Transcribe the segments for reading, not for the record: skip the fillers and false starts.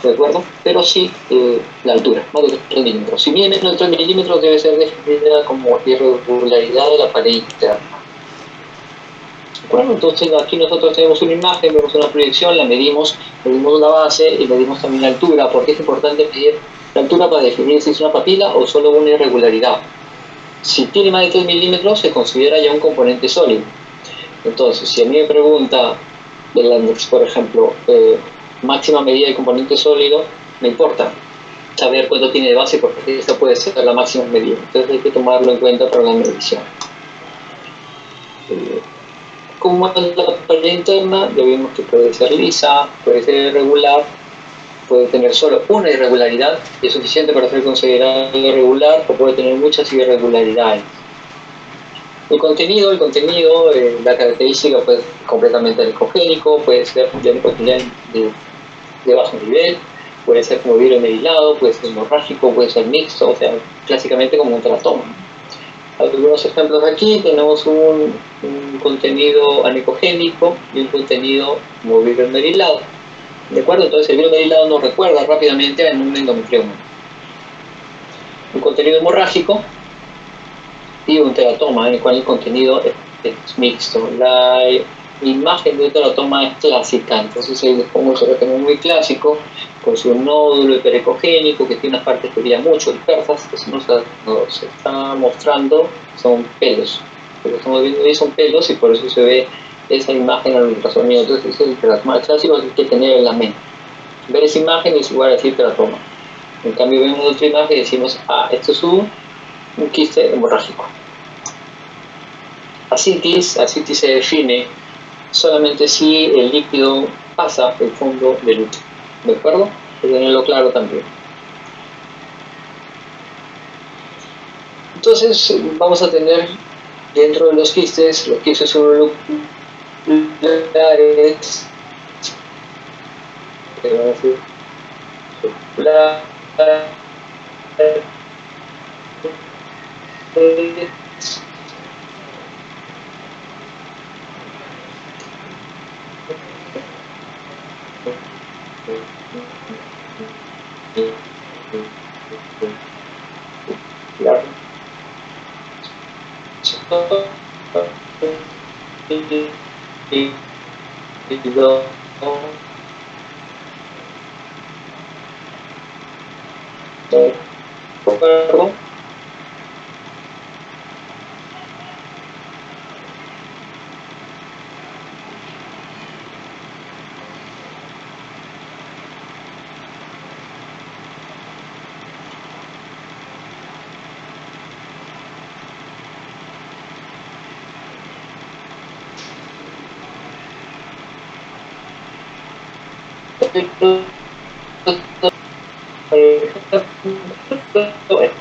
¿de acuerdo? Pero sí la altura, más de 3 milímetros. Si bien menos de 3 milímetros debe ser definida como irregularidad de la pared interna. ¿De acuerdo? Entonces aquí nosotros tenemos una imagen, vemos una proyección, la medimos la base y medimos también la altura, porque es importante medir la altura para definir si es una papila o solo una irregularidad. Si tiene más de 3 milímetros se considera ya un componente sólido. Entonces, si a mí me pregunta del Landex, por ejemplo, máxima medida de componente sólido, me importa saber cuánto tiene de base porque esta puede ser la máxima medida. Entonces hay que tomarlo en cuenta para la medición. Como es la pared interna, ya vimos que puede ser lisa, puede ser irregular, puede tener solo una irregularidad, y es suficiente para ser considerado irregular, o puede tener muchas irregularidades. El contenido, la característica puede ser completamente anicogénico, puede ser de bajo nivel, puede ser como vidrio merilado, puede ser hemorrágico, puede ser mixto, o sea, clásicamente como un teratoma. Algunos ejemplos aquí, tenemos un contenido anicogénico y un contenido como vidrio merilado. ¿De acuerdo? Entonces el vidrio merilado nos recuerda rápidamente a un endometrioma. Un contenido hemorrágico y un teratoma en el cual el contenido es mixto. La imagen de un teratoma es clásica, entonces ahí les pongo un teratoma muy clásico con su nódulo hiperecogénico que tiene unas partes que brillan mucho, dispersas. Eso nos está mostrando son pelos. Lo que estamos viendo ahí son pelos y por eso se ve esa imagen al ultrasonido. Entonces ese es el teratoma clásico que hay que tener en la mente. Ver esa imagen es igual a decir teratoma. En cambio vemos otra imagen y decimos, esto es un quiste hemorrágico. Ascitis se define solamente si el líquido pasa el fondo del útero. ¿De acuerdo? Hay que tenerlo claro también. Entonces vamos a tener dentro de los quistes son loculares, que van a ser loculares,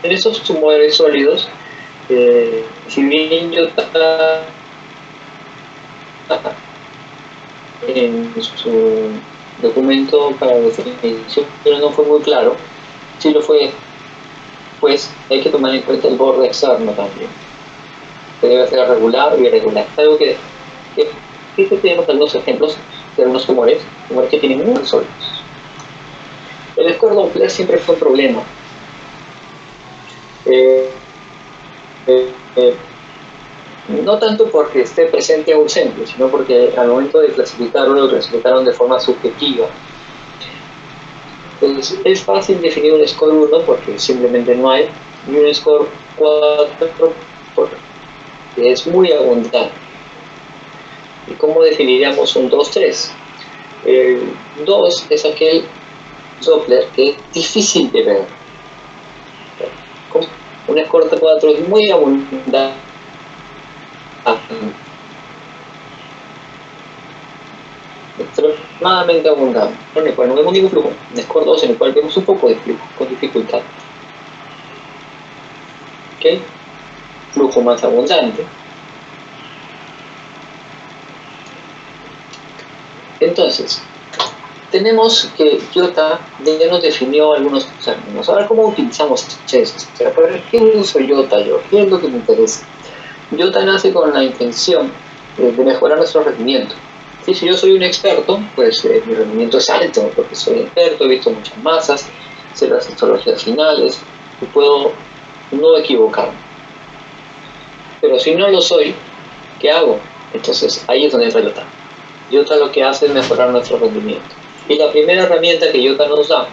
en esos tumores sólidos, si bien yo en su documento para la definición pero no fue muy claro, si lo fue, pues hay que tomar en cuenta el borde externo también, que debe ser regular o irregular. Algo que tenemos algunos ejemplos de algunos tumores que tienen muy sólidos. El score Doppler siempre fue un problema. No tanto porque esté presente o ausente, sino porque al momento de clasificarlo lo clasificaron de forma subjetiva. Entonces, es fácil definir un score 1 porque simplemente no hay, y un score 4 porque es muy abundante. ¿Y cómo definiríamos un 2-3? El 2 es aquel Doppler que es difícil de ver. Un score 4 es muy abundante, extremadamente abundante, en el cual no vemos ningún flujo. Un score 2 en el cual vemos un poco de flujo con dificultad. ¿Ok? Flujo más abundante. Entonces, tenemos que IOTA ya nos definió algunos términos. Ahora, ¿cómo utilizamos eso? ¿Para qué uso IOTA yo? ¿Qué es lo que me interesa? IOTA nace con la intención de mejorar nuestro rendimiento. Sí, si yo soy un experto, pues mi rendimiento es alto, porque soy experto, he visto muchas masas, sé las histologías finales y puedo no equivocarme. Pero si no lo soy, ¿qué hago? Entonces ahí es donde entra IOTA. IOTA lo que hace es mejorar nuestro rendimiento. Y la primera herramienta que IOTA nos da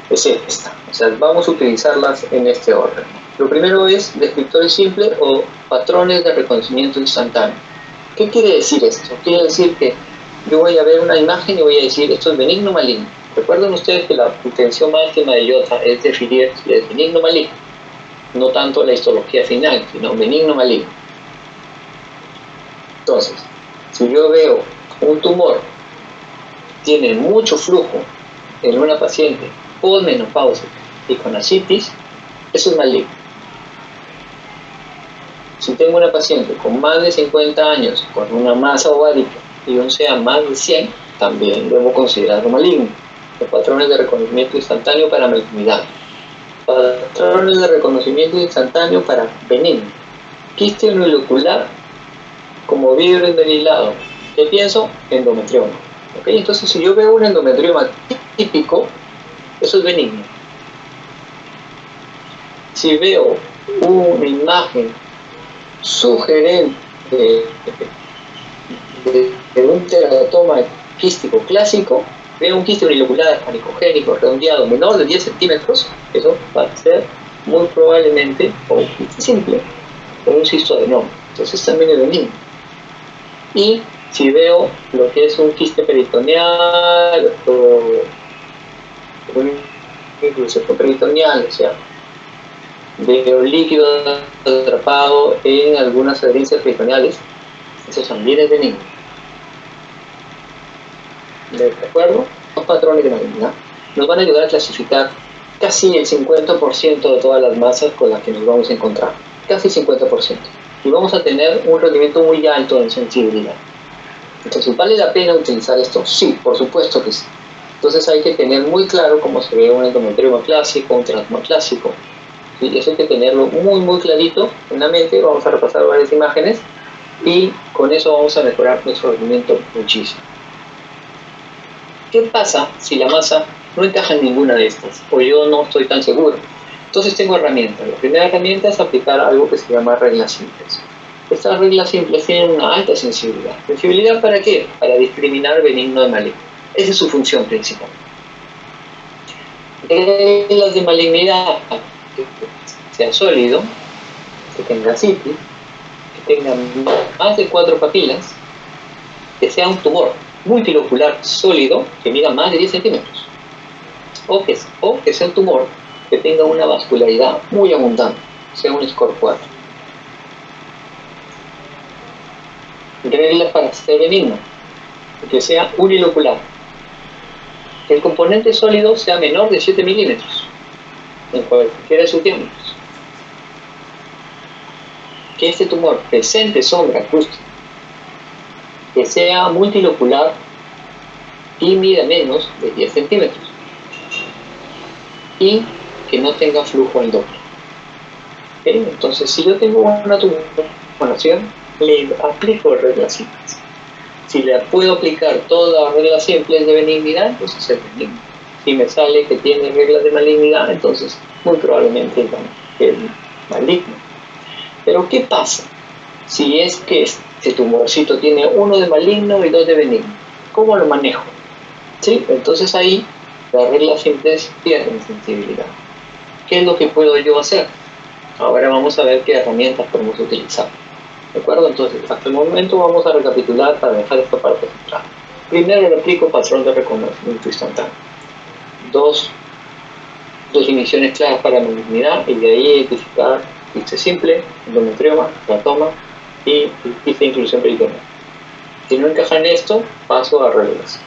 es esta. O sea, vamos a utilizarlas en este orden. Lo primero es descriptores simples o patrones de reconocimiento instantáneo. ¿Qué quiere decir esto? Quiere decir que yo voy a ver una imagen y voy a decir esto es benigno o maligno. Recuerden ustedes que la intención máxima de IOTA es definir si es benigno o maligno. No tanto la histología final, sino benigno o maligno. Entonces, si yo veo un tumor tiene mucho flujo en una paciente posmenopáusica y con ascitis, eso es maligno. Si tengo una paciente con más de 50 años con una masa ovárica y un SEA más de 100, también debo considerarlo maligno. Los patrones de reconocimiento instantáneo para malignidad. Patrones de reconocimiento instantáneo para benigno. Quiste unilocular como vidrio envenenado. ¿Qué pienso? Endometrioma. ¿Okay? Entonces, si yo veo un endometrioma típico, eso es benigno. Si veo una imagen sugerente de un teratoma quístico clásico, veo un quiste unilocular, anicogénico, redondeado, menor de 10 centímetros, eso va a ser muy probablemente o un quiste simple o un cistoadenoma. Entonces también es benigno. Y si veo lo que es un quiste peritoneal o un incluso peritoneal, o sea, veo líquido atrapado en algunas adherencias peritoneales, eso también es benigno. ¿De acuerdo? Los patrones de malignidad nos van a ayudar a clasificar casi el 50% de todas las masas con las que nos vamos a encontrar. Casi 50%. Y vamos a tener un rendimiento muy alto en sensibilidad. Entonces, ¿vale la pena utilizar esto? Sí, por supuesto que sí. Entonces hay que tener muy claro cómo se ve un endometrioma clásico, un teratoma clásico. Y eso hay que tenerlo muy clarito en la mente. Vamos a repasar varias imágenes y con eso vamos a mejorar nuestro rendimiento muchísimo. ¿Qué pasa si la masa no encaja en ninguna de estas? O yo no estoy tan seguro. Entonces tengo herramientas. La primera herramienta es aplicar algo que se llama reglas simples. Estas reglas simples tienen una alta sensibilidad. ¿Sensibilidad para qué? Para discriminar benigno de maligno. Esa es su función principal. Reglas de malignidad, que sea sólido, que tenga citis, que tenga más de 4 papilas, que sea un tumor multilocular sólido que mida más de 10 centímetros, o que sea un tumor que tenga una vascularidad muy abundante, sea un score 4. Reglas para ser benigno, que sea unilocular, que el componente sólido sea menor de 7 milímetros en cualquiera de sus diámetros, que este tumor presente sombra acústica, que sea multilocular y mida menos de 10 centímetros y que no tenga flujo endógeno. ¿Okay? Entonces, si yo tengo una tumoración, le aplico reglas simples. Si le puedo aplicar todas las reglas simples de benignidad, entonces es benigno. Si me sale que tiene reglas de malignidad, entonces muy probablemente es maligno. Pero ¿qué pasa si es que este tumorcito tiene 1 de maligno y 2 de benigno? ¿Cómo lo manejo? ¿Sí? Entonces ahí las reglas simples pierden sensibilidad. ¿Qué es lo que puedo yo hacer? Ahora vamos a ver qué herramientas podemos utilizar. ¿De acuerdo? Entonces, hasta el momento vamos a recapitular para dejar esta parte central. Primero le aplico patrón de reconocimiento instantáneo. 2 definiciones claras para la malignidad y de ahí identificar quiste simple, endometrioma, teratoma y quiste de inclusión peritoneal. Si no encaja en esto, paso a reglas.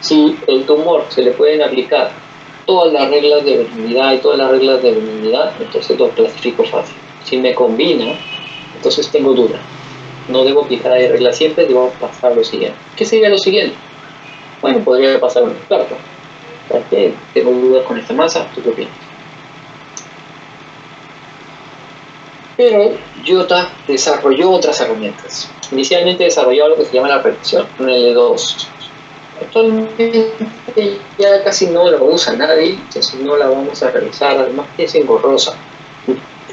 Si el tumor se le pueden aplicar todas las reglas de benignidad y todas las reglas de benignidad, entonces lo clasifico fácil. Si me combina, entonces tengo duda. No debo aplicar ahí reglas simples, debo pasar a lo siguiente. ¿Qué sería lo siguiente? Bueno, podría pasar a un experto. ¿Qué? Tengo dudas con esta masa, ¿tú qué opinas? Pero Jota desarrolló otras herramientas. Inicialmente desarrolló lo que se llama la regresión L2. Actualmente ya casi no la usa nadie, entonces no la vamos a realizar, además que es engorrosa.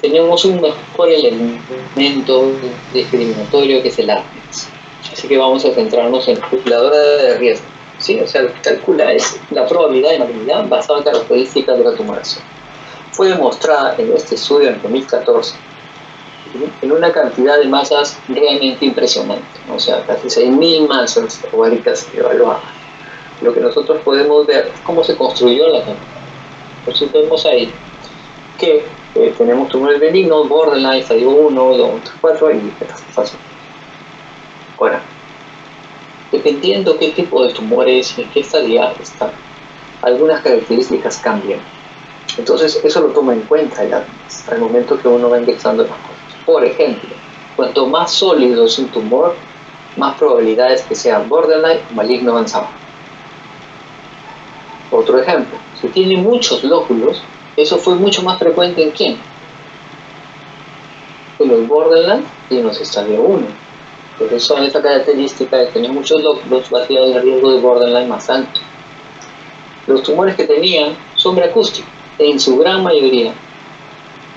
Tenemos un mejor elemento discriminatorio que es el ADMEX. Así que vamos a centrarnos en la calculadora de riesgo. ¿Sí? O sea, lo que calcula es la probabilidad de malignidad basada en características de la tumoración. Fue demostrada en este estudio en 2014 en una cantidad de masas realmente impresionante, o sea, casi 6.000 masas ováricas evaluadas. Lo que nosotros podemos ver es cómo se construyó la cantidad. Entonces vemos ahí que tenemos tumores benignos, borderline, estadio 1, 2, 3, 4 y metastasis. Ahora, dependiendo qué tipo de tumores y en qué estadio están, algunas características cambian. Entonces eso lo toma en cuenta al momento que uno va indexando las cosas. Por ejemplo, cuanto más sólido es un tumor, más probabilidades que sea borderline o maligno avanzado. Otro ejemplo, si tiene muchos lóculos, eso fue mucho más frecuente en quién? En los borderline y en los estadio 1. Porque son esta característica de tener muchos lóculos va a tener el riesgo de borderline más alto. Los tumores que tenían sombra acústica, en su gran mayoría,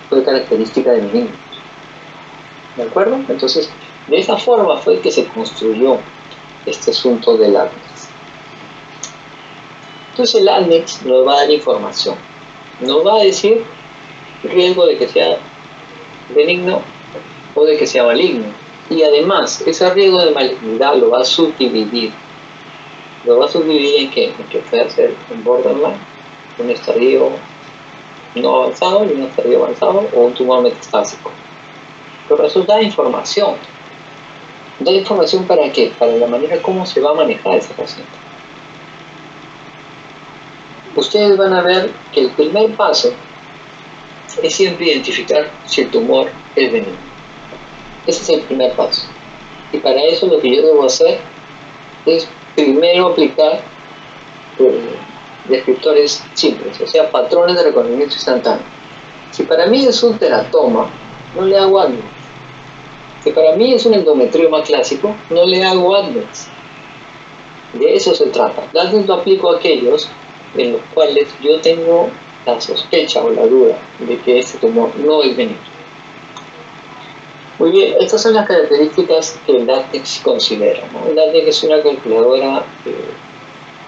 fue característica de benignos. ¿De acuerdo? Entonces, de esa forma fue que se construyó este asunto del ADMEX. Entonces, el ADMEX nos va a dar información. Nos va a decir riesgo de que sea benigno o de que sea maligno. Y además, ese riesgo de malignidad lo va a subdividir. ¿Lo va a subdividir en qué? En que puede ser un borderline, un estadio no avanzado y un estadio avanzado o un tumor metastásico. Pero resulta da información. ¿Da información para qué? Para la manera como se va a manejar ese paciente. Ustedes van a ver que el primer paso es siempre identificar si el tumor es benigno. Ese es el primer paso. Y para eso lo que yo debo hacer es primero aplicar descriptores simples, o sea, patrones de reconocimiento instantáneo. Si para mí es un teratoma, no le hago ADMEX. Si para mí es un endometrioma clásico, no le hago ADMEX. De eso se trata. ADMEX lo aplico a aquellos en los cuales yo tengo la sospecha o la duda de que este tumor no es benigno. Muy bien, estas son las características que el ADMEX considera, ¿no? El ADMEX es una calculadora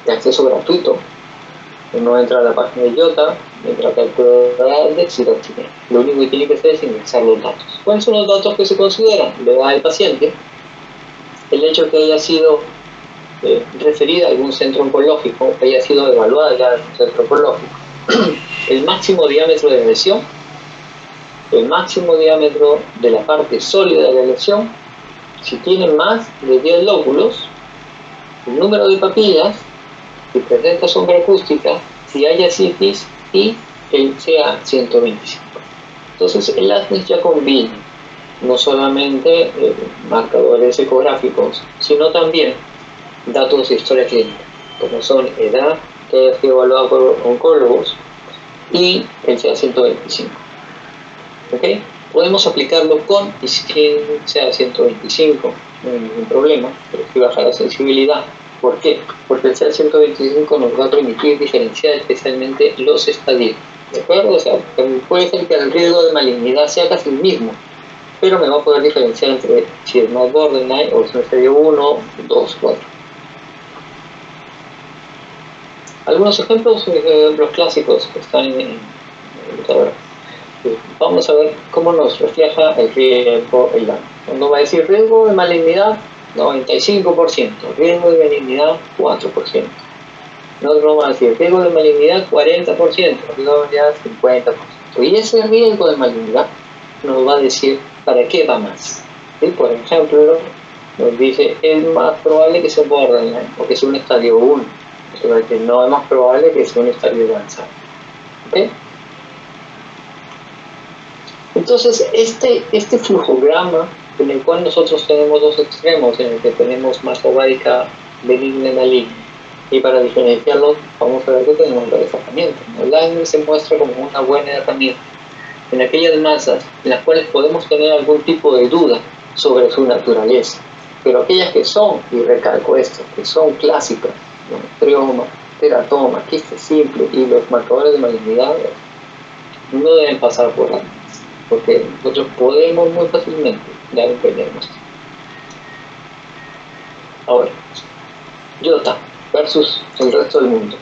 de acceso gratuito. Uno entra a la página de Jota, entra a la calculadora de ADMEX y lo tiene. Lo único que tiene que hacer es ingresar los datos. ¿Cuáles son los datos que se consideran? Le da al paciente el hecho de que haya sido referida a algún centro oncológico, que haya sido evaluada ya en un centro oncológico, el máximo diámetro de la lesión, el máximo diámetro de la parte sólida de la lesión, si tiene más de 10 lóculos, el número de papillas, si presenta sombra acústica, si hay ascitis y el CA 125. Entonces el ADMEX ya combina no solamente marcadores ecográficos, sino también datos de historia clínica, como son edad, que haya sido evaluado por oncólogos, y el CA 125. ¿Okay? Podemos aplicarlo con y sin CA 125, no hay ningún problema, pero si baja la sensibilidad. ¿Por qué? Porque el CA 125 nos va a permitir diferenciar especialmente los estadios. ¿De acuerdo? O sea, puede ser que el riesgo de malignidad sea casi el mismo, pero me va a poder diferenciar entre si es más borderline o si es un estadio 1, 2, 4. Algunos ejemplos clásicos que están en el computador. Vamos a ver cómo nos refleja el riesgo el daño. Uno va a decir riesgo de malignidad 95%, riesgo de benignidad 4%. Nosotros vamos a decir riesgo de malignidad 40%, riesgo de malignidad 50%. Y ese riesgo de malignidad nos va a decir para qué va más. ¿Sí? Por ejemplo, nos dice es más probable que sea un borderline o que sea un estadio 1. O sea, que no es más probable que sea un estadio avanzado. ¿Okay? Entonces, este flujograma en el cual nosotros tenemos dos extremos, en el que tenemos masa ovárica benigna y maligna, y para diferenciarlos vamos a ver que tenemos varias herramientas. El ADMEX se muestra como una buena herramienta, en aquellas masas en las cuales podemos tener algún tipo de duda sobre su naturaleza. Pero aquellas que son, y recalco esto, que son clásicas, ¿no? Trioma, teratoma, quiste simple y los marcadores de malignidad, no deben pasar por ahí, porque nosotros podemos muy fácilmente dar un veneno. Ahora, IOTA versus el resto del mundo.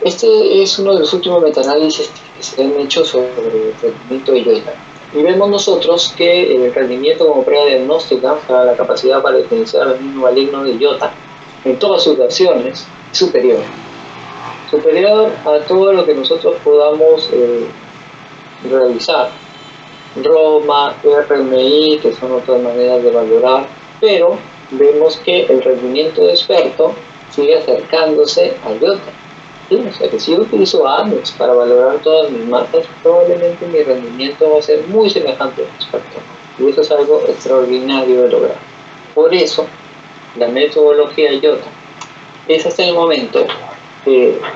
Este es uno de los últimos metaanálisis que se han hecho sobre el rendimiento de IOTA. Y vemos nosotros que el rendimiento como prueba diagnóstica, o sea, la capacidad para diferenciar el mismo maligno de IOTA en todas sus versiones, es superior. Superior a todo lo que nosotros podamos realizar. ROMA, RMI, que son otras maneras de valorar, pero vemos que el rendimiento de experto sigue acercándose a IOTA. ¿Sí? O sea que si yo utilizo AMEX para valorar todas mis masas, probablemente mi rendimiento va a ser muy semejante al experto. Y eso es algo extraordinario de lograr. Por eso, la metodología IOTA es hasta el momento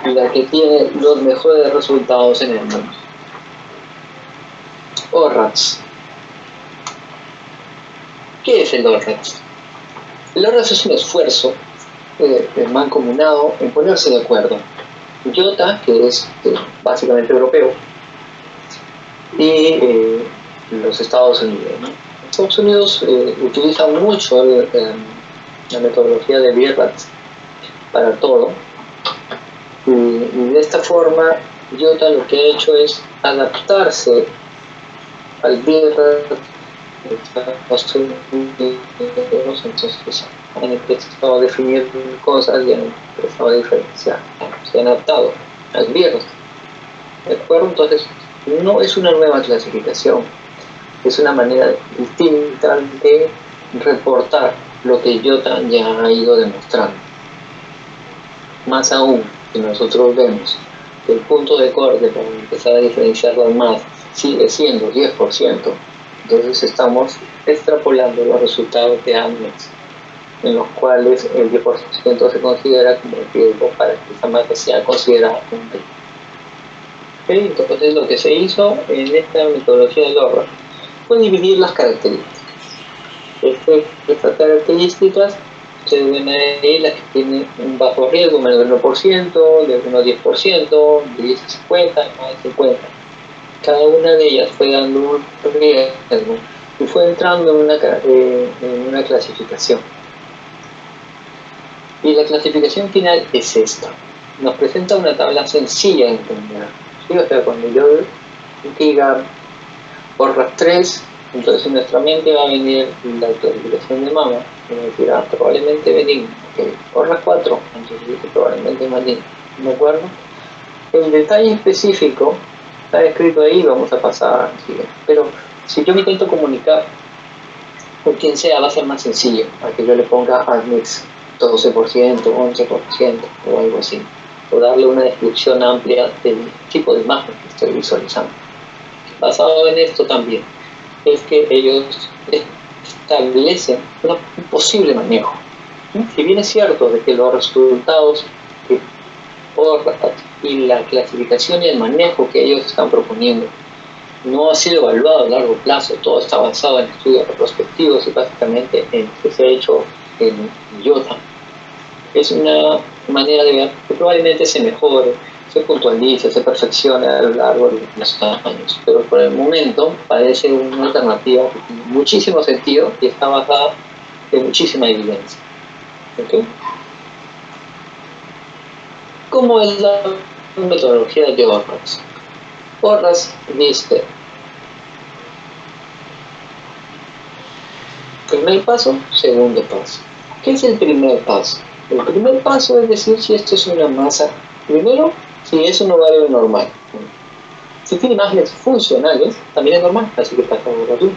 la que tiene los mejores resultados en el mundo. ORRATS. ¿Qué es el ORRATS? El ORRATS es un esfuerzo mancomunado en ponerse de acuerdo. IOTA, que es básicamente europeo, y los Estados Unidos, ¿no? Estados Unidos utiliza mucho la metodología de BIRATS para todo, y de esta forma IOTA lo que ha hecho es adaptarse al BIRATS de Estados Unidos. Entonces han empezado a definir cosas y han empezado a diferenciar, se han adaptado al BIRATS, ¿de acuerdo? Entonces no es una nueva clasificación, es una manera distinta de reportar lo que IOTA ya ha ido demostrando. Más aún, si nosotros vemos que el punto de corte para empezar a diferenciarlo más sigue siendo 10%, entonces estamos extrapolando los resultados de AMEX, en los cuales el 10% se considera como el riesgo para que esa masa sea considerada como un riesgo. ¿Okay? Entonces lo que se hizo en esta metodología del ORRATS fue dividir las características. Estas características se ven ahí las que tienen un bajo riesgo, menos del 1%, de 1 a 10%, de 10 a 50, más de 50. Cada una de ellas fue dando un riesgo y fue entrando en una clasificación. Y la clasificación final es esta. Nos presenta una tabla sencilla de entender. ¿Sí? O sea, cuando yo diga ORRATS 3, entonces en nuestra mente va a venir la clasificación de mama, y me decir, probablemente benigno. Okay. ORRATS 4, entonces probablemente maligno. ¿De acuerdo? El detalle específico está escrito ahí, vamos a pasar al siguiente. Pero si yo me intento comunicar con quien sea, va a ser más sencillo, a que yo le ponga ADMIX 12%, 11% o algo así, o darle una descripción amplia del tipo de imagen que estoy visualizando. Basado en esto también es que ellos establecen un posible manejo. Si bien es cierto de que los resultados de ORRATS y la clasificación y el manejo que ellos están proponiendo no ha sido evaluado a largo plazo, todo está basado en estudios retrospectivos y básicamente en que se ha hecho en IOTA. Es una manera de ver que probablemente se mejore, se puntualice, se perfeccione a lo largo de los años, pero por el momento parece una alternativa que tiene muchísimo sentido y está basada en muchísima evidencia. ¿Okay? ¿Cómo es la metodología de ORRATS? ORRATS dice: primer paso, segundo paso. ¿Qué es el primer paso? El primer paso es decir si esto es una masa. Primero, si es un ovario normal. Si tiene imágenes funcionales, también es normal, así que pasa por aquí.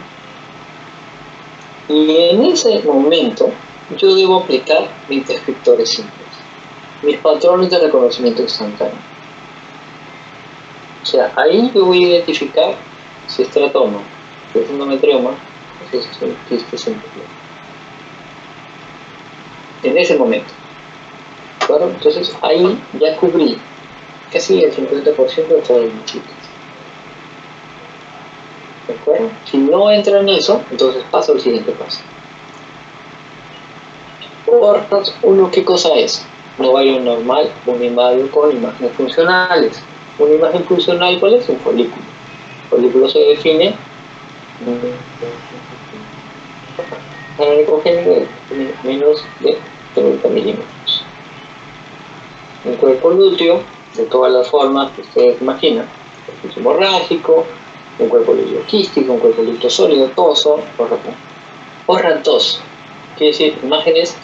Y en ese momento, yo debo aplicar mis descriptores simples, mis patrones de reconocimiento instantáneo. O sea, ahí yo voy a identificar si es teratoma, si es endometrioma, si es un quiste simple. En ese momento. Entonces ahí ya cubrí casi el 50% de todas las chicas. ¿De acuerdo? Si no entra en eso, entonces paso al siguiente paso. Orras 1, ¿qué cosa es? No valor normal, una imagen con imágenes funcionales. Una imagen funcional, ¿cuál es? Un folículo. El folículo se define en el ecogénico de menos de 30 milímetros. Un cuerpo lúteo, de todas las formas que ustedes imaginan, un cuerpo hemorrágico, un cuerpo lúteo quístico, un cuerpo lúteo sólido, toso, orrantoso. Quiere decir, imágenes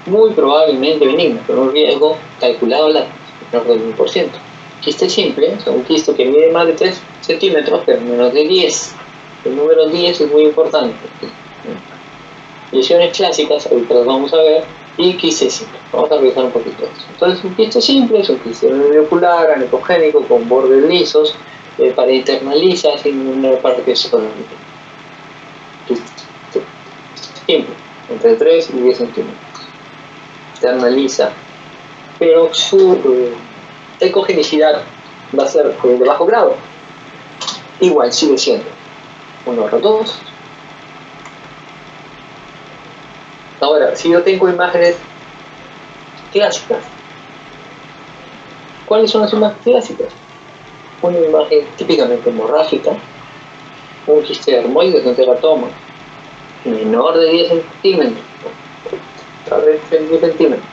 muy probablemente benignas, con un riesgo calculado al menor del 1%. Quiste simple, o sea, un quiste que mide más de 3 centímetros, pero menos de 10. El número 10 es muy importante. Lesiones clásicas, ahorita las vamos a ver, y quiste simple. Vamos a revisar un poquito de eso. Entonces, un quiste simple es un quiste ocular, anecogénico, con bordes lisos, pared internaliza sin una parte sólida. Simple, entre 3 y 10 centímetros. Internaliza, pero su ecogenicidad va a ser de bajo grado. Igual sigue siendo 1/2. Ahora, si yo tengo imágenes clásicas, ¿cuáles son las imágenes clásicas? Una imagen típicamente hemorrágica, un quiste dermoide de un teratoma menor de 10 centímetros, tal vez 10 centímetros.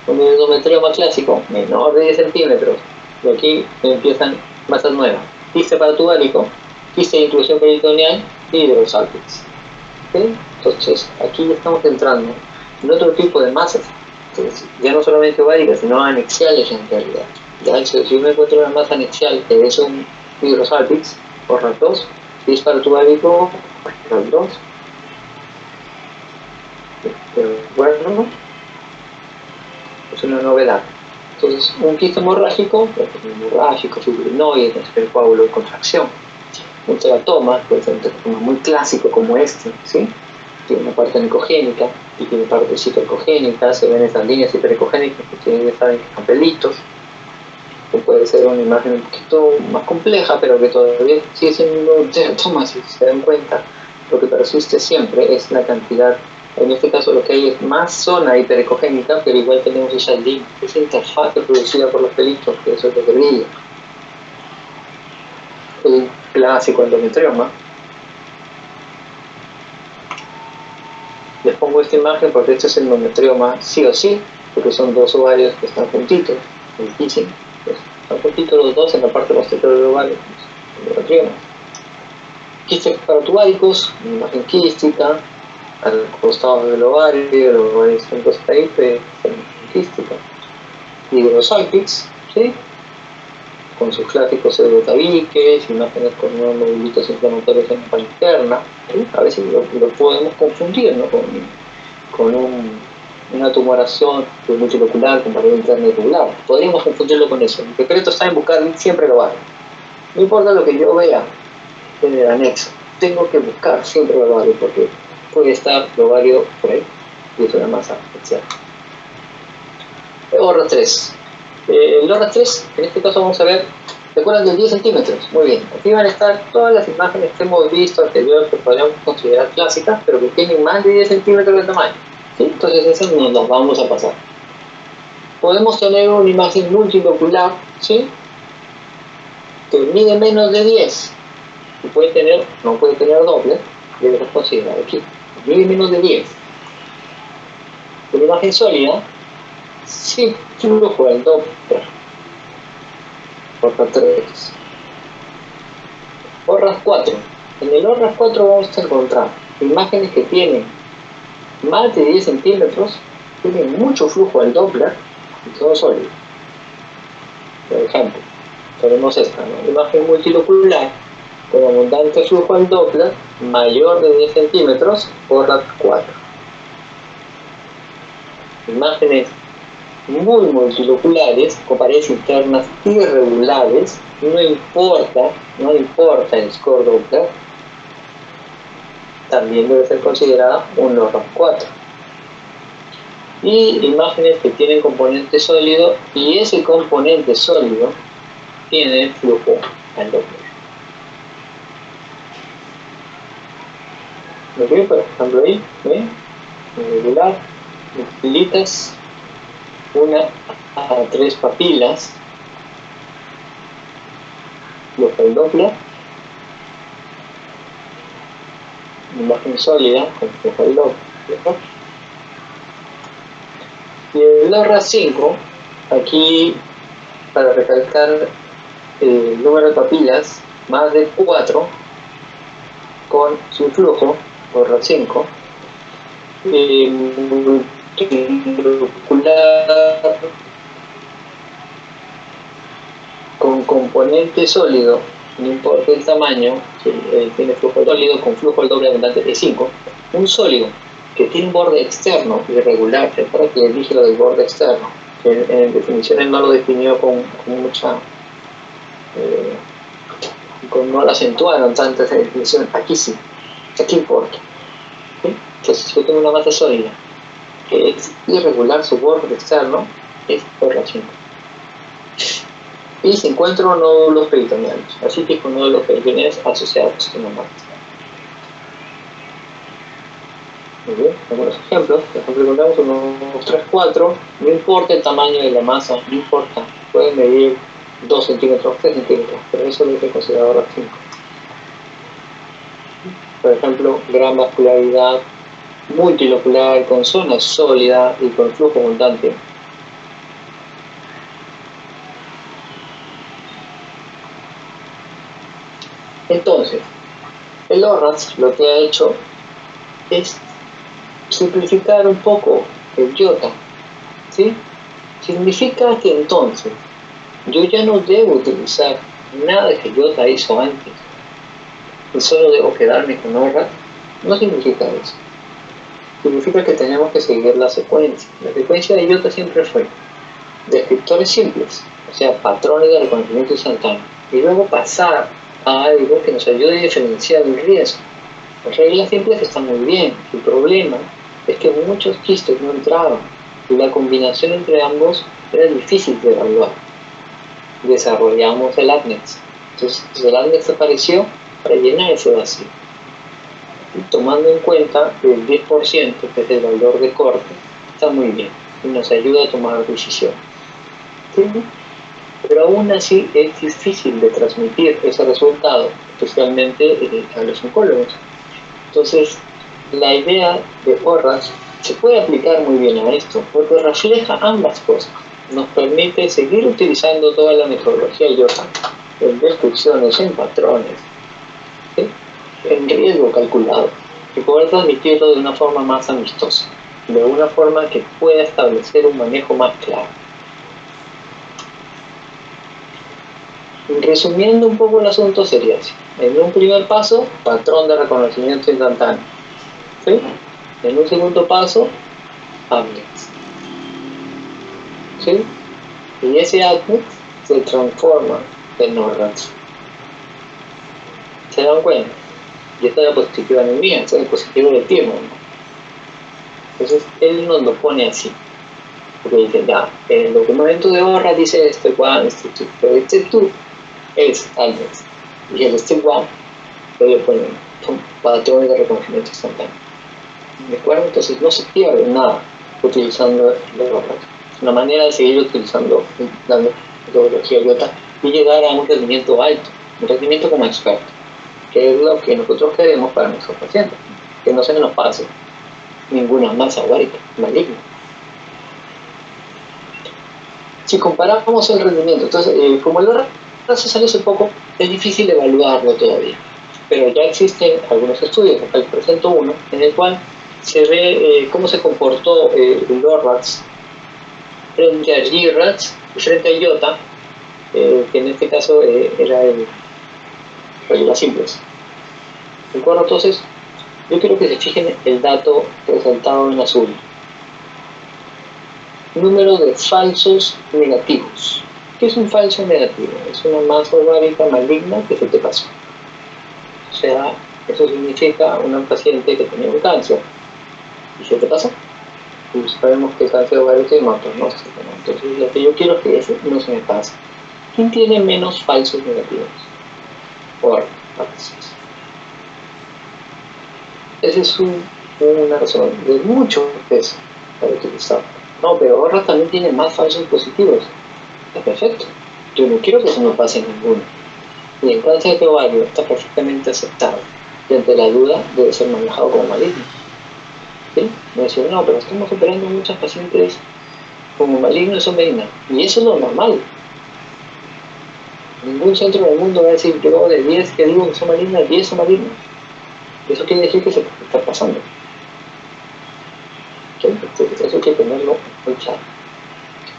Un endometrioma clásico menor de 10 centímetros. Y aquí empiezan masas nuevas. Quiste paratubárico, quiste de intrusión peritoneal y hidrosalpix. ¿Okay? Entonces, aquí estamos entrando en otro tipo de masas. Entonces, ya no solamente ováricas, sino anexiales en realidad. Ya, si yo me encuentro una masa anexial que es un hidrosalpix, por RAT2, si es paratubárico, RAT2. Bueno, es una novedad. Entonces, un quiste hemorrágico, fibrinoide, el coágulo de contracción. Un teratoma, puede ser un teratoma muy clásico como este, ¿sí? Tiene una parte anicogénica y tiene partes hipercogénicas, se ven esas líneas hiperecogénicas que tienen pelitos. O puede ser una imagen un poquito más compleja, pero que todavía sigue siendo un teratoma, si se dan cuenta. Lo que persiste siempre es la cantidad. En este caso lo que hay es más zona hiperecogénica, pero igual tenemos esa línea, esa interfaz producida por los pelitos, que eso es lo que brilla. El clásico endometrioma. Les pongo esta imagen porque este es el endometrioma sí o sí, porque son dos ovarios que están juntitos, difícil. Están juntitos los dos en la parte posterior del ovario, endometrioma. Quistes paratubáricos, imagen quística, al costado del ovario, los ovarios están ahí, quística. Hidrosalpix, ¿sí? Con sus clásicos pseudotabiques, imágenes con unos nodulitos inflamatorios en la pared interna. ¿Sí? A veces lo podemos confundir, ¿no? con una tumoración multilocular con pared interna irregular. Podríamos confundirlo con eso. El secreto está en buscar siempre el ovario. No importa lo que yo vea en el anexo, tengo que buscar siempre el ovario porque puede estar el ovario por ahí y es una masa especial. ORRA 3. El ORRA 3, en este caso vamos a ver, ¿se acuerdan de 10 centímetros? Muy bien, aquí van a estar todas las imágenes que hemos visto anteriores que podríamos considerar clásicas, pero que tienen más de 10 centímetros de tamaño. ¿Sí? Entonces esas nos vamos a pasar. Podemos tener una imagen multilocular, ¿sí? Que mide menos de 10 y puede tener, no puede tener doble, debemos considerar aquí, mide menos de 10. Una imagen sólida, sí, flujo del Doppler, ORRA 3. ORRA 4. En el ORRA 4 vamos a encontrar imágenes que tienen más de 10 centímetros, tienen mucho flujo del Doppler y todo sólido. Por ejemplo, tenemos esta, ¿no? Imagen multilocular con abundante flujo del Doppler mayor de 10 centímetros, ORRA 4. Imágenes muy multiloculares con paredes internas irregulares, no importa el score Doppler, también debe ser considerada un ORRA 4. Y imágenes que tienen componente sólido y ese componente sólido tiene flujo al Doppler. ¿Ok? Por ejemplo ahí, ¿ven? Irregular, pupilitas, 1 a 3 papilas, local Doppler, imagen sólida con local Doppler. Y el LoRa 5, aquí para recalcar el número de papilas, más de 4, con su flujo, LoRa 5, multilocular con componente sólido, no importa el tamaño, si tiene flujo sólido con flujo del doble abundante de 5, un sólido que tiene un borde externo irregular, recuerda que dije lo del borde externo, que en definiciones no lo definió con mucha, no lo acentuaron tanto esa definición, aquí sí, aquí importa. ¿Sí? Entonces yo tengo una masa sólida que es irregular su borde externo, es LoRa 5. Y se encuentran nódulos peritoneales, así que con nódulos peritoneales asociados con la masa. Muy bien, algunos ejemplos. Por ejemplo, encontramos unos 3, 4, no importa el tamaño de la masa, no importa, pueden medir 2 centímetros, 3 centímetros, pero eso lo que considerado LoRa 5. Por ejemplo, gran vascularidad, multilocular, con zona sólida y con flujo abundante. Entonces, el LoRa's lo que ha hecho es simplificar un poco el iota, ¿sí? Significa que entonces yo ya no debo utilizar nada que iota hizo antes y solo debo quedarme con LoRa. No significa eso. Significa que tenemos que seguir la secuencia. La secuencia de iota siempre fue descriptores simples, o sea, patrones de reconocimiento instantáneo, y luego pasar a algo que nos ayude a diferenciar el riesgo. Las reglas simples están muy bien, el problema es que muchos quistes no entraban y la combinación entre ambos era difícil de evaluar. Desarrollamos el ADNEX. Entonces el ADNEX apareció para llenar ese vacío. Y tomando en cuenta el 10%, que es el valor de corte, está muy bien y nos ayuda a tomar decisiones. ¿Sí? Pero aún así es difícil de transmitir ese resultado, especialmente a los oncólogos. Entonces, la idea de ORRAS se puede aplicar muy bien a esto, porque refleja ambas cosas. Nos permite seguir utilizando toda la metodología IOTA en descripciones, en patrones, ¿sí? En riesgo calculado, y poder transmitirlo de una forma más amistosa, de una forma que pueda establecer un manejo más claro. Resumiendo un poco el asunto sería así. En un primer paso, patrón de reconocimiento instantáneo. ¿Sí? En un segundo paso, ADNEX. ¿Sí? Y ese ADNEX se transforma en ORRAS. ¿Se dan cuenta? Y esta diapositiva no es mía, esta es el dispositivo de Timo, ¿no? Entonces, él nos lo pone así. Porque dice, ya, el documento de ORRAS dice esto igual, pero este tú es ADNEX. Y el step 1 le ponen patrones de reconocimiento instantáneo. ¿De acuerdo? Entonces no se pierde nada utilizando el ORRAS. Es una manera de seguir utilizando la metodología IOTA y llegar a un rendimiento alto, un rendimiento como experto, que es lo que nosotros queremos para nuestros pacientes, que no se nos pase ninguna masa ovárica maligna. Si comparamos el rendimiento, entonces, como el ORRAS se salió hace poco, es difícil evaluarlo todavía, pero ya existen algunos estudios, acá les presento uno, en el cual se ve cómo se comportó el ORRAS frente a GRAS y frente a IOTA, que en este caso era las simples. ¿De acuerdo? Entonces, yo quiero que se fijen el dato resaltado en azul. Número de falsos negativos. ¿Qué es un falso negativo? Es una masa ovárica maligna que se te pasó. O sea, eso significa una paciente que tenía un cáncer y se te pasó. Y sabemos que el cáncer ovario tiene un pronóstico, ¿no? Entonces, lo que yo quiero es que ese no se me pase. ¿Quién tiene menos falsos negativos? Por pacientes. Esa es una razón de mucho peso para utilizar. No, pero ahora también tiene más falsos positivos. Está perfecto. Yo no quiero que se me pase ninguno. Y en cáncer de ovario está perfectamente aceptado. Y ante la duda debe ser manejado como maligno. ¿Sí? Me decían, no, pero estamos operando muchas pacientes como malignos o benignas. Y eso es lo normal. Ningún centro del mundo va a decir, yo de 10 que digo que son malignas, 10 son malignas. Eso quiere decir que se está pasando. ¿Sí? Eso hay que tenerlo muy claro.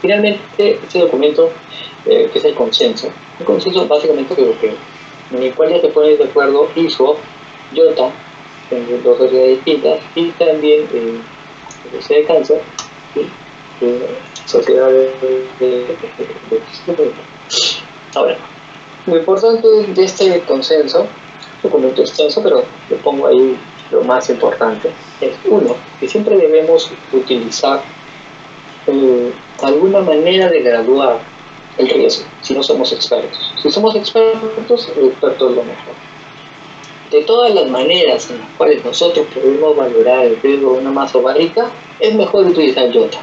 Finalmente, este documento, que es el consenso básicamente europeo, en el cual ya se ponen de acuerdo ISO, IOTA, dos sociedades distintas, y también la Sociedad de Cáncer, ¿sí? Sociedad de. Ahora, lo importante de este consenso, documento extenso, pero le pongo ahí lo más importante, es uno, que siempre debemos utilizar alguna manera de graduar el riesgo, si no somos expertos. Si somos expertos, el experto es lo mejor. De todas las maneras en las cuales nosotros podemos valorar el riesgo de una masa ovárica, es mejor utilizar IOTA.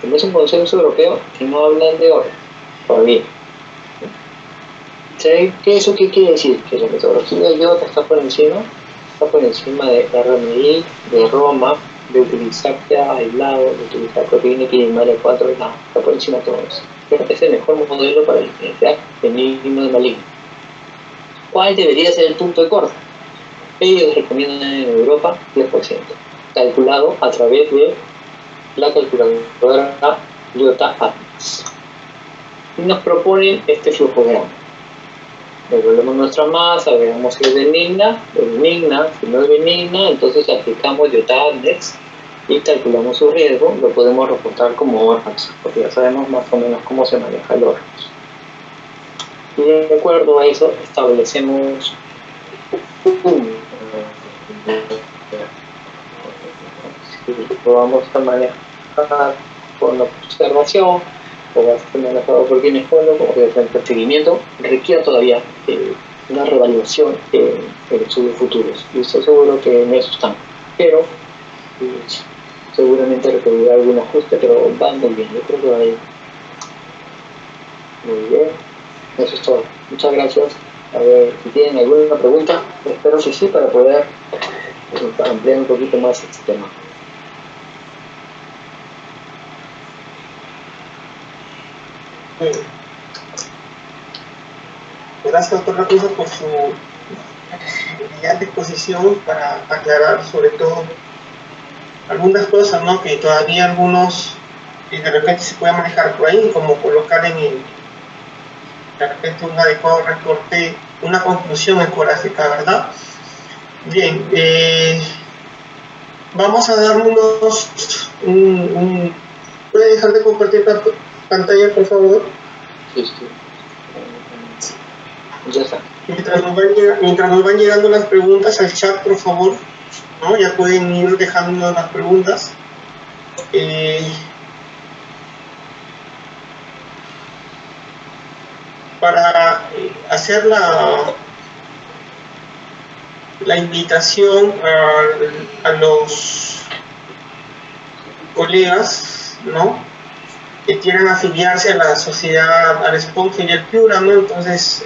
Como es un consenso europeo que no hablan de oro, todavía. ¿Saben eso qué quiere decir? Que la metodología de IOTA está por encima de RMI, de Roma, de utilizar PA aislado, de utilizar proteína epidemial 4 aislado, está por encima de todo eso. Pero es el mejor modelo para diferenciar benigno de maligno. ¿Cuál debería ser el punto de corte? Ellos recomiendan en Europa 10%, calculado a través de la calculadora IOTA Atlas. Y nos proponen este flujograma. Devolvemos nuestra masa, veamos si es benigna, si no es benigna, entonces aplicamos IOTA Atlas y calculamos su riesgo, lo podemos reportar como órganos, porque ya sabemos más o menos cómo se maneja el órgano. Y de acuerdo a eso establecemos lo vamos a manejar con la observación o va a ser manejado por ginecólogo o de seguimiento, requiere todavía una revaluación en estudios futuros. Y estoy seguro que en eso están. Pero seguramente requerirá algún ajuste, pero va muy bien. Yo creo que va a ir muy bien. Eso es todo. Muchas gracias. A ver, si tienen alguna pregunta, espero que sí, para poder ampliar un poquito más este tema. Gracias, doctor Raposo, por su brillante exposición para aclarar sobre todo algunas cosas, ¿no? Que todavía algunos de repente se puede manejar por ahí, como colocar de repente un adecuado recorte, una conclusión ecográfica, ¿verdad? Bien, vamos a dar ¿puede dejar de compartir pantalla, por favor? Sí. Ya está. Mientras nos van llegando las preguntas al chat, por favor, ¿no? Ya pueden ir dejando las preguntas. Para hacer la invitación a los colegas, ¿no?, que quieran afiliarse a la sociedad, al sponsor y al Piura, ¿no? Entonces,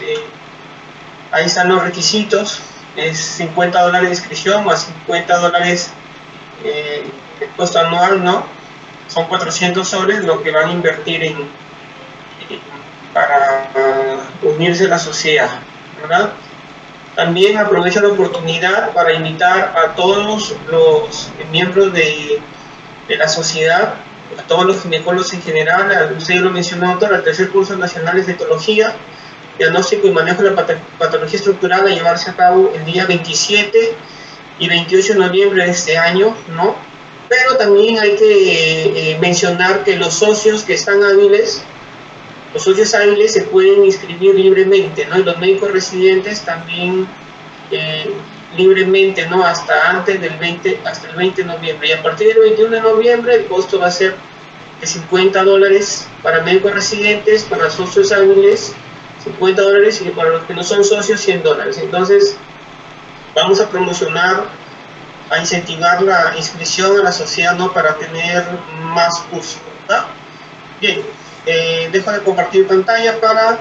ahí están los requisitos. Es $50 de inscripción más $50 de costo anual, ¿no? Son 400 soles lo que van a invertir para unirse a la sociedad, ¿verdad? También aprovecho la oportunidad para invitar a todos los miembros de la sociedad, a todos los ginecólogos en general, usted lo mencionó, doctor, al tercer curso nacional de cetología, diagnóstico y manejo de la patología estructural, a llevarse a cabo el día 27 y 28 de noviembre de este año, ¿no? Pero también hay que mencionar que los socios que están hábiles, los socios hábiles se pueden inscribir libremente, ¿no? Y los médicos residentes también libremente, ¿no? Hasta el 20 de noviembre. Y a partir del 21 de noviembre el costo va a ser de $50 para médicos residentes, para socios hábiles $50 y para los que no son socios $100. Entonces, vamos a promocionar, a incentivar la inscripción a la sociedad, ¿no? Para tener más uso, ¿verdad? Bien, dejo de compartir pantalla para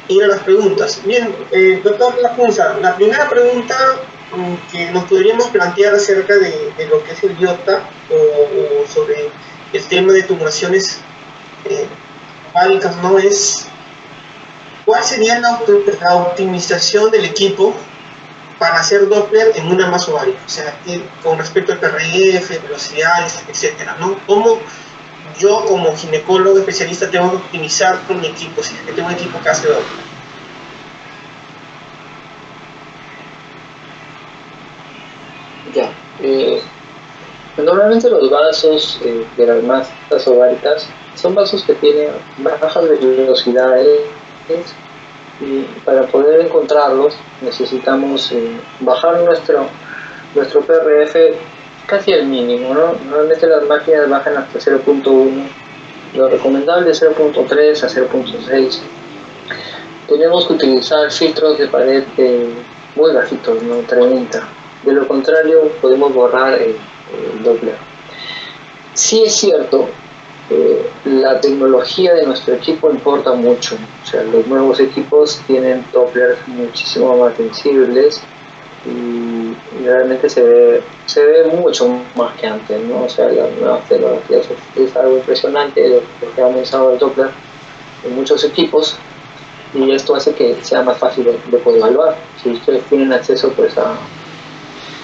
ir a las preguntas. Bien, doctor Lacunza, la primera pregunta que nos podríamos plantear acerca de lo que es el IOTA o sobre el tema de tumoraciones ováricas, ¿no? Es ¿cuál sería la optimización del equipo para hacer Doppler en una masa ovárica? O sea, con respecto al PRF, velocidades, etcétera, ¿no? ¿Cómo yo como ginecólogo especialista tengo que optimizar con mi equipo, si es que tengo un equipo que hace Doppler? Ya. Normalmente los vasos de las masas ováricas son vasos que tienen bajas velocidades y para poder encontrarlos necesitamos bajar nuestro PRF casi al mínimo, ¿no? Normalmente las máquinas bajan hasta 0.1, lo recomendable es 0.3 a 0.6. Tenemos que utilizar filtros de pared muy bajitos, ¿no? 30. De lo contrario podemos borrar el Doppler. Sí es cierto, la tecnología de nuestro equipo importa mucho. O sea, los nuevos equipos tienen Dopplers muchísimo más sensibles y realmente se ve mucho más que antes, ¿no? O sea, las nuevas tecnologías es algo impresionante lo que ha avanzado el Doppler en muchos equipos y esto hace que sea más fácil de poder evaluar. Si ustedes tienen acceso pues a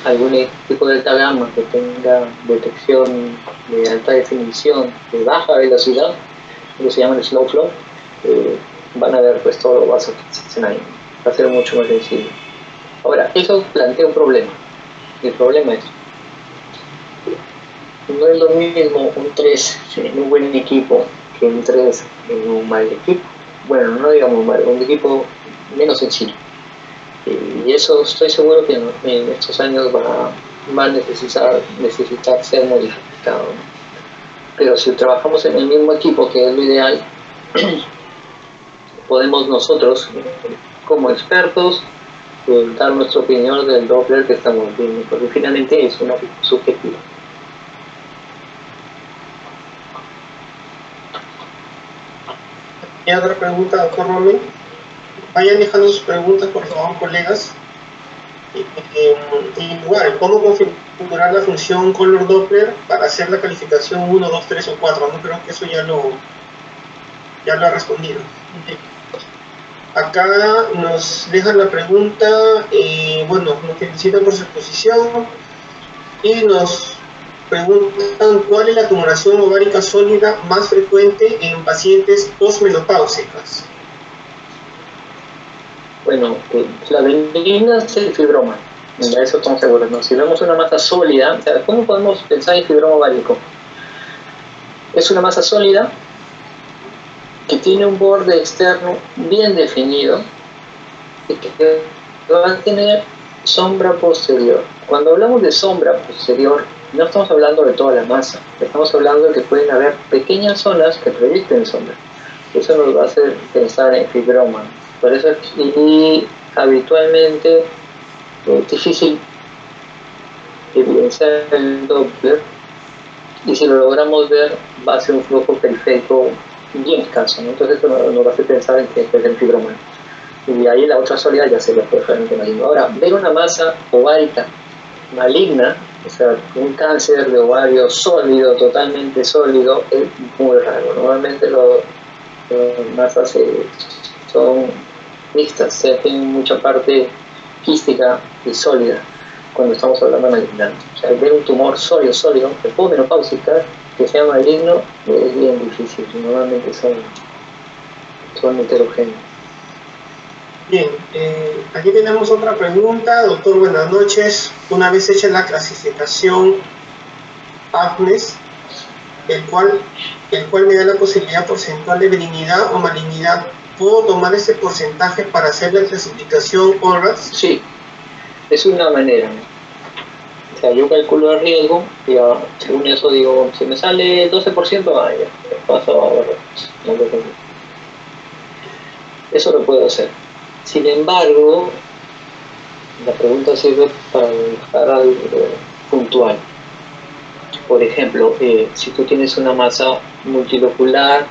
algún equipo de alta gama que tenga detección de alta definición de baja velocidad, que se llama el slow flow, van a ver pues todos los vasos que existen ahí, va a ser mucho más sensible. Ahora, eso plantea un problema. El problema es, no es lo mismo un 3 en un buen equipo que un 3 en un mal equipo. Bueno, no digamos mal, un equipo menos sencillo. Y eso estoy seguro que en estos años va a necesitar ser modificado, ¿no? Pero si trabajamos en el mismo equipo, que es lo ideal, podemos nosotros, como expertos, dar nuestra opinión del Doppler que estamos viendo, porque finalmente es una subjetiva. ¿Y otra pregunta, doctor Rommel? Vayan dejando sus preguntas, por favor, colegas. En lugar, ¿cómo configurar la función Color Doppler para hacer la calificación 1, 2, 3 o 4? No creo que eso ya lo ha respondido. Acá nos dejan la pregunta, bueno, nos felicitan por su exposición y nos preguntan cuál es la tumoración ovárica sólida más frecuente en pacientes posmenopáusicas. Bueno, la benigna es el fibroma, de eso estamos seguros, ¿no? Si vemos una masa sólida, o sea, ¿cómo podemos pensar en fibroma ovárico? Es una masa sólida que tiene un borde externo bien definido y que va a tener sombra posterior. Cuando hablamos de sombra posterior, no estamos hablando de toda la masa, estamos hablando de que pueden haber pequeñas zonas que proyecten sombra. Eso nos va a hacer pensar en fibroma. Por eso y habitualmente es difícil evidenciar el Doppler y si lo logramos ver va a ser un flujo periférico bien escaso, ¿no? Entonces eso nos va a hacer pensar en que es el fibroma. Y ahí la otra sólida ya sería perfectamente maligna. Ahora, ver una masa ovárica maligna, o sea, un cáncer de ovario sólido, totalmente sólido, es muy raro. Normalmente las masas son mixtas, o sea, tienen mucha parte quística y sólida cuando estamos hablando de malignante. O sea, ver un tumor sólido, de posmenopáusica, que sea maligno, es bien difícil, normalmente son heterogéneos. Bien, aquí tenemos otra pregunta. Doctor, buenas noches. Una vez hecha la clasificación ACNES, el cual me da la posibilidad porcentual de benignidad o malignidad, ¿puedo tomar ese porcentaje para hacer la clasificación ORAS? Sí, es una manera. O sea, yo calculo el riesgo y según eso digo, si me sale 12%, ya paso a ver. Eso lo puedo hacer. Sin embargo, La pregunta sirve para dejar algo puntual. Por ejemplo, si tú tienes una masa multilocular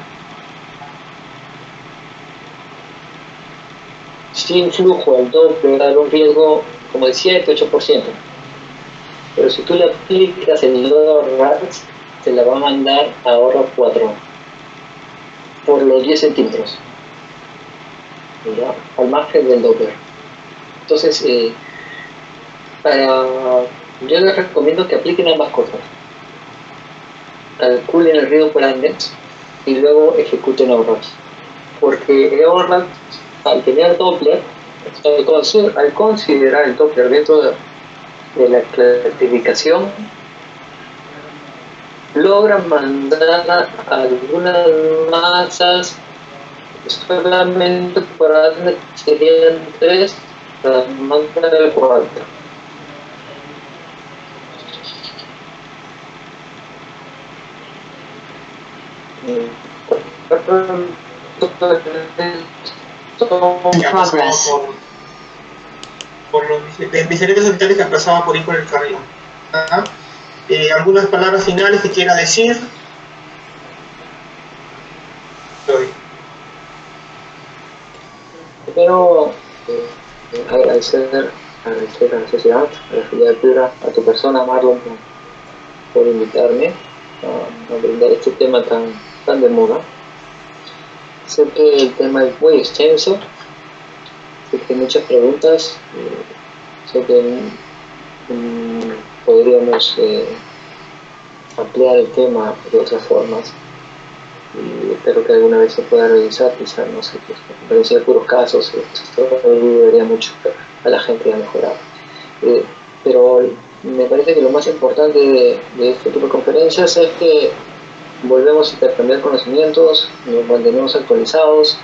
sin flujo al Doppler, da un riesgo como de 7-8%. Pero si tú le aplicas el lodo RAS, te la va a mandar a ahorro 4 por los 10 centímetros, ¿ya? Al margen del Doppler. Entonces, yo les recomiendo que apliquen ambas cosas. Calculen el riesgo por Andes y luego ejecuten ahorros. Porque el ahorro, al tener Doppler, al considerar el Doppler dentro de la clasificación, logran mandar algunas masas solamente por Andes serían 3, las mandan al 4. Por los diferentes hospitales que pasaban por ahí por el carril. ¿Algunas palabras finales que quiera decir? Primero, agradecer a la sociedad, a la filial Piura, a tu persona, Marlon, por invitarme a brindar este tema tan de moda. Sé que el tema es muy extenso, sé que hay muchas preguntas, sé que podríamos ampliar el tema de otras formas y espero que alguna vez se pueda revisar, quizás, no sé, pues, revisar puros casos, esto ayudaría mucho a la gente a mejorar. Pero me parece que lo más importante de este tipo de conferencias es que volvemos a intercambiar conocimientos, nos mantenemos actualizados.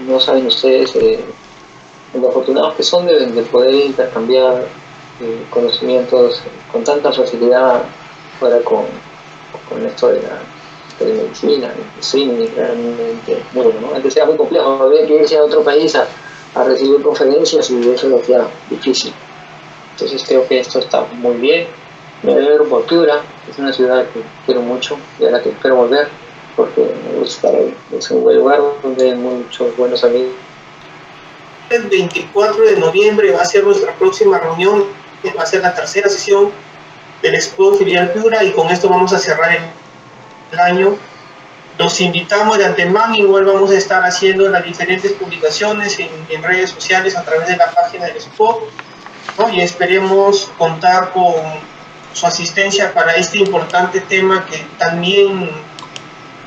No saben ustedes lo afortunados que son de poder intercambiar conocimientos con tanta facilidad ahora con esto de la medicina, sí, realmente muy bueno, ¿no? Antes era muy complejo, había que irse a otro país a recibir conferencias y eso lo hacía difícil. Entonces creo que esto está muy bien. Me alegro por Piura, es una ciudad que quiero mucho y a la que espero volver porque me gusta estar ahí. Es un buen lugar donde hay muchos buenos amigos. El 24 de noviembre va a ser nuestra próxima reunión, va a ser la tercera sesión del Expo Filial Piura y con esto vamos a cerrar el año. Los invitamos de antemano, igual vamos a estar haciendo las diferentes publicaciones en redes sociales a través de la página del Expo, ¿no? Y esperemos contar con su asistencia para este importante tema que también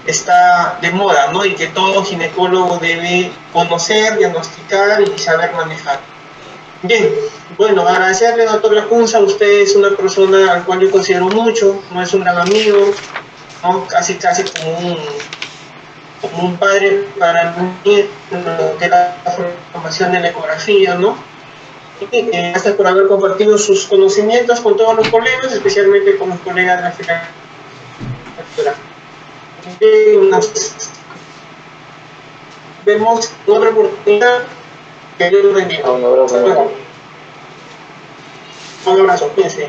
está de moda, ¿no? Y que todo ginecólogo debe conocer, diagnosticar y saber manejar. Bien, bueno, agradecerle, doctor Lacunza, usted es una persona al cual yo considero mucho, no es un gran amigo, ¿no? Casi como un padre para mí, lo que es la formación de la ecografía, ¿no? Y gracias por haber compartido sus conocimientos con todos los colegas, especialmente con los colegas de la Filial. Nos vemos en otra oportunidad. Que Dios los bendiga. Un abrazo. Un abrazo, cuídense.